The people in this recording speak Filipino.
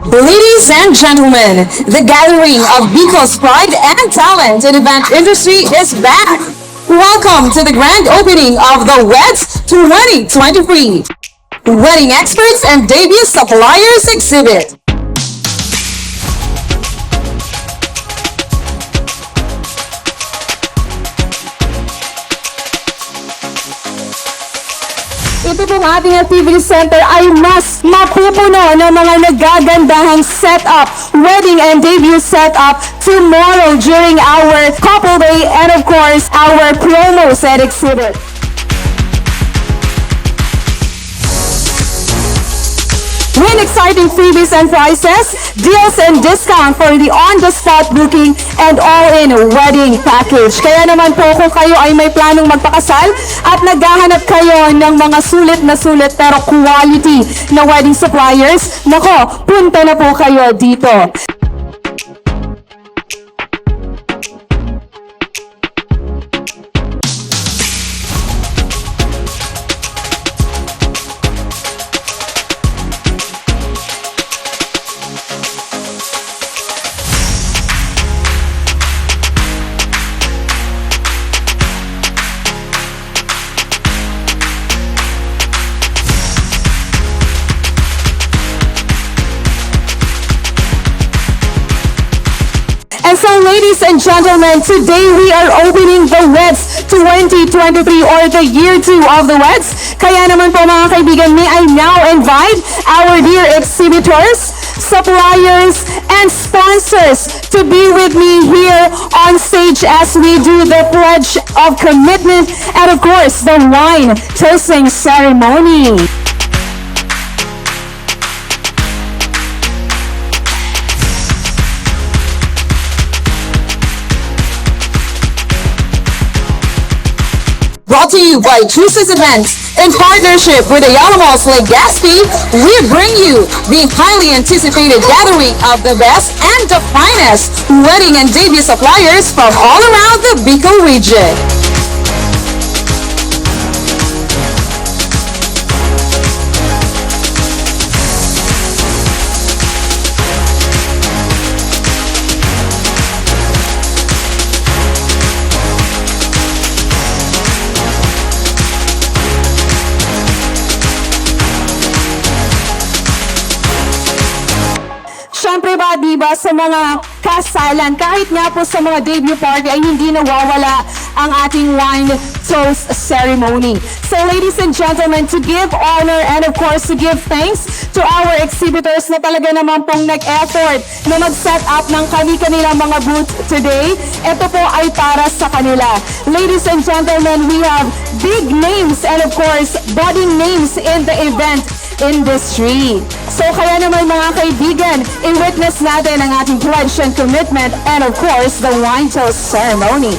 Ladies and gentlemen, the gathering of Bicol's pride and talent in event industry is back. Welcome to the grand opening of the WEDS 2023 Wedding Experts and Debut Suppliers Exhibit. Ito pong ating activity center ay mas mapupuno ng mga nagagandahang setup, wedding and debut setup tomorrow during our couple day and of course our promo set exhibit. Win exciting freebies and prizes, deals and discount for the on-the-spot booking and all-in wedding package. Kaya naman po kung kayo ay may planong magpakasal at naghahanap kayo ng mga sulit na sulit pero quality na wedding suppliers, nako, punta na po kayo dito. And so, ladies and gentlemen, today we are opening the WEDS 2023 or the year 2 of the WEDS. Kaya naman po mga kaibigan, may I now invite our dear exhibitors, suppliers, and sponsors to be with me here on stage as we do the pledge of commitment and of course the wine toasting ceremony. Brought to you by Chooses Events in partnership with Ayala Malls Lake Gaspi, we bring you the highly anticipated gathering of the best and the finest wedding and debut suppliers from all around the Bicol region. Siyempre ba, diba, sa mga kasalan, kahit nga po sa mga debut party ay hindi nawawala ang ating wine toast ceremony. So ladies and gentlemen, to give honor and of course to give thanks to our exhibitors na talaga naman pong nag-effort na mag-set up ng kanilang mga booth today, ito po ay para sa kanila. Ladies and gentlemen, we have big names and of course budding names in the event industry. So kaya naman mga kaibigan, i-witness natin ang ating pledge and commitment and of course the wine toast ceremony.